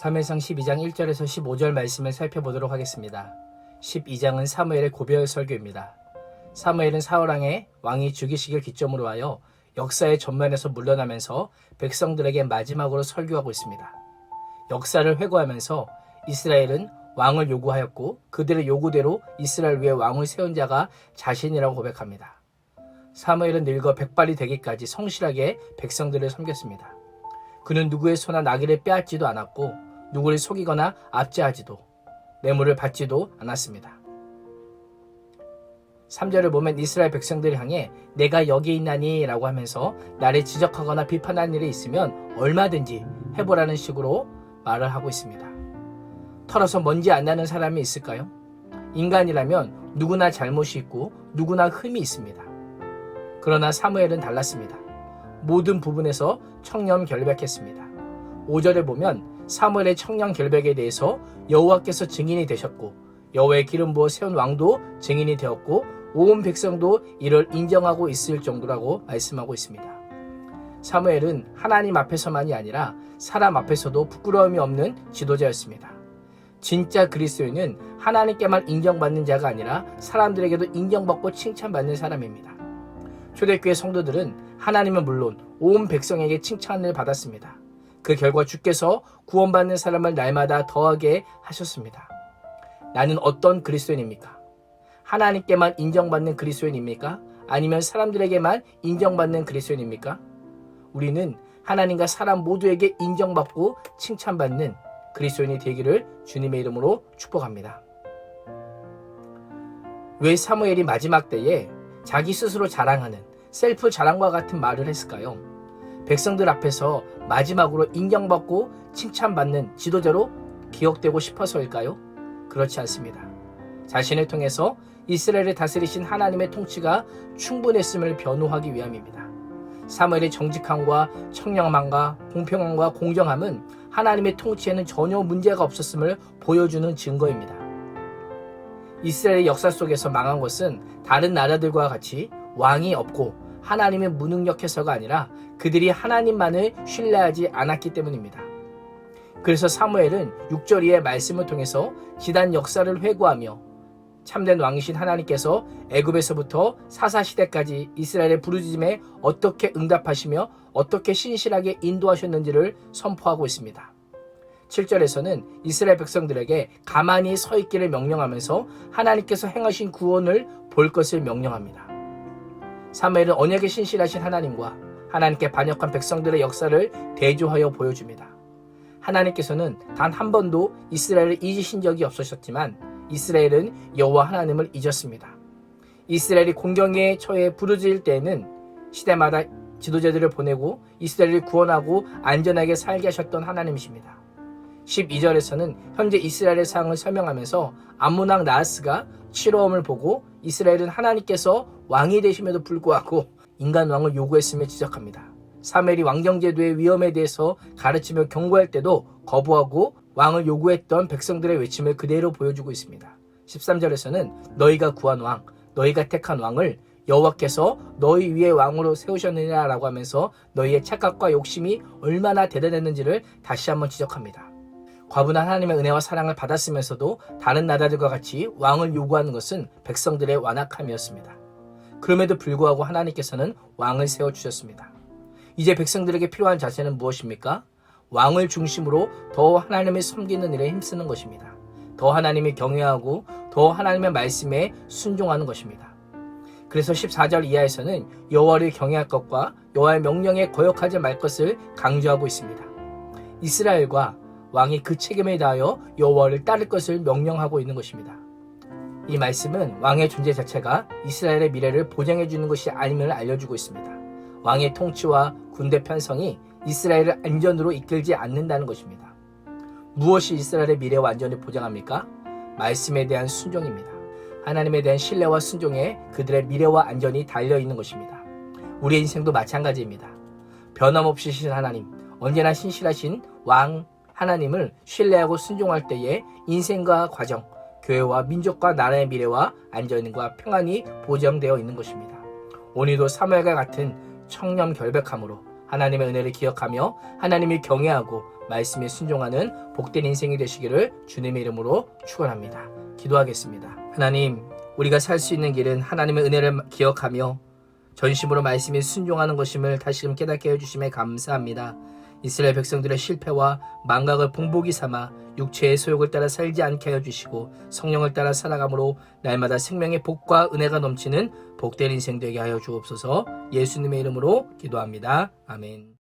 사무엘상 12장 1절에서 15절 말씀을 살펴보도록 하겠습니다. 12장은 사무엘의 고별 설교입니다. 사무엘은 사울왕의 왕이 죽이시길 기점으로 하여 역사의 전면에서 물러나면서 백성들에게 마지막으로 설교하고 있습니다. 역사를 회고하면서 이스라엘은 왕을 요구하였고 그들의 요구대로 이스라엘 위에 왕을 세운 자가 자신이라고 고백합니다. 사무엘은 늙어 백발이 되기까지 성실하게 백성들을 섬겼습니다. 그는 누구의 소나 나귀를 빼앗지도 않았고 누구를 속이거나 압제하지도 뇌물을 받지도 않았습니다. 3절을 보면 이스라엘 백성들을 향해 내가 여기 있나니 라고 하면서 나를 지적하거나 비판할 일이 있으면 얼마든지 해보라는 식으로 말을 하고 있습니다. 털어서 먼지 안 나는 사람이 있을까요? 인간이라면 누구나 잘못이 있고 누구나 흠이 있습니다. 그러나 사무엘은 달랐습니다. 모든 부분에서 청렴결백했습니다. 5절에 보면 사무엘의 청렴결백에 대해서 여호와께서 증인이 되셨고 여호와의 기름 부어 세운 왕도 증인이 되었고 온 백성도 이를 인정하고 있을 정도라고 말씀하고 있습니다. 사무엘은 하나님 앞에서만이 아니라 사람 앞에서도 부끄러움이 없는 지도자였습니다. 진짜 그리스도인은 하나님께만 인정받는 자가 아니라 사람들에게도 인정받고 칭찬받는 사람입니다. 초대교회 성도들은 하나님은 물론 온 백성에게 칭찬을 받았습니다. 그 결과 주께서 구원받는 사람을 날마다 더하게 하셨습니다. 나는 어떤 그리스도인입니까? 하나님께만 인정받는 그리스도인입니까? 아니면 사람들에게만 인정받는 그리스도인입니까? 우리는 하나님과 사람 모두에게 인정받고 칭찬받는 그리스도인이 되기를 주님의 이름으로 축복합니다. 왜 사무엘이 마지막 때에 자기 스스로 자랑하는 셀프 자랑과 같은 말을 했을까요? 백성들 앞에서 마지막으로 인정받고 칭찬받는 지도자로 기억되고 싶어서일까요? 그렇지 않습니다. 자신을 통해서 이스라엘을 다스리신 하나님의 통치가 충분했음을 변호하기 위함입니다. 사무엘의 정직함과 청렴함과 공평함과 공정함은 하나님의 통치에는 전혀 문제가 없었음을 보여주는 증거입니다. 이스라엘의 역사 속에서 망한 것은 다른 나라들과 같이 왕이 없고 하나님의 무능력해서가 아니라 그들이 하나님만을 신뢰하지 않았기 때문입니다. 그래서 사무엘은 6절 이하의 말씀을 통해서 지난 역사를 회고하며 참된 왕이신 하나님께서 애굽에서부터 사사시대까지 이스라엘의 부르짖음에 어떻게 응답하시며 어떻게 신실하게 인도하셨는지를 선포하고 있습니다. 7절에서는 이스라엘 백성들에게 가만히 서 있기를 명령하면서 하나님께서 행하신 구원을 볼 것을 명령합니다. 사무엘은 언약에 신실하신 하나님과 하나님께 반역한 백성들의 역사를 대조하여 보여줍니다. 하나님께서는 단 한 번도 이스라엘을 잊으신 적이 없으셨지만 이스라엘은 여호와 하나님을 잊었습니다. 이스라엘이 공경에 처해 부르짖을 때에는 시대마다 지도자들을 보내고 이스라엘을 구원하고 안전하게 살게 하셨던 하나님이십니다. 12절에서는 현재 이스라엘의 상황을 설명하면서 암몬왕 나하스가 치러움을 보고 이스라엘은 하나님께서 왕이 되심에도 불구하고 인간 왕을 요구했음을 지적합니다. 사무엘이 왕정제도의 위험에 대해서 가르치며 경고할 때도 거부하고 왕을 요구했던 백성들의 외침을 그대로 보여주고 있습니다. 13절에서는 너희가 구한 왕, 너희가 택한 왕을 여호와께서 너희 위에 왕으로 세우셨느냐 라고 하면서 너희의 착각과 욕심이 얼마나 대단했는지를 다시 한번 지적합니다. 과분한 하나님의 은혜와 사랑을 받았으면서도 다른 나라들과 같이 왕을 요구하는 것은 백성들의 완악함이었습니다. 그럼에도 불구하고 하나님께서는 왕을 세워주셨습니다. 이제 백성들에게 필요한 자세는 무엇입니까? 왕을 중심으로 더 하나님을 섬기는 일에 힘쓰는 것입니다. 더 하나님을 경외하고 더 하나님의 말씀에 순종하는 것입니다. 그래서 14절 이하에서는 여호와를 경외할 것과 여호와의 명령에 거역하지 말 것을 강조하고 있습니다. 이스라엘과 왕이 그 책임에 다하여 여호와를 따를 것을 명령하고 있는 것입니다. 이 말씀은 왕의 존재 자체가 이스라엘의 미래를 보장해 주는 것이 아님을 알려주고 있습니다. 왕의 통치와 군대 편성이 이스라엘을 안전으로 이끌지 않는다는 것입니다. 무엇이 이스라엘의 미래와 안전을 보장합니까? 말씀에 대한 순종입니다. 하나님에 대한 신뢰와 순종에 그들의 미래와 안전이 달려있는 것입니다. 우리의 인생도 마찬가지입니다. 변함없이 신 하나님, 언제나 신실하신 왕 하나님을 신뢰하고 순종할 때에 인생과 가정, 교회와 민족과 나라의 미래와 안전과 평안이 보장되어 있는 것입니다. 오늘도 사무엘과 같은 청렴결백함으로 하나님의 은혜를 기억하며 하나님을 경외하고 말씀에 순종하는 복된 인생이 되시기를 주님의 이름으로 축원합니다. 기도하겠습니다. 하나님, 우리가 살 수 있는 길은 하나님의 은혜를 기억하며 전심으로 말씀에 순종하는 것임을 다시금 깨닫게 해주심에 감사합니다. 이스라엘 백성들의 실패와 망각을 본보기 삼아 육체의 소욕을 따라 살지 않게 하여 주시고 성령을 따라 살아감으로 날마다 생명의 복과 은혜가 넘치는 복된 인생 되게 하여 주옵소서. 예수님의 이름으로 기도합니다. 아멘.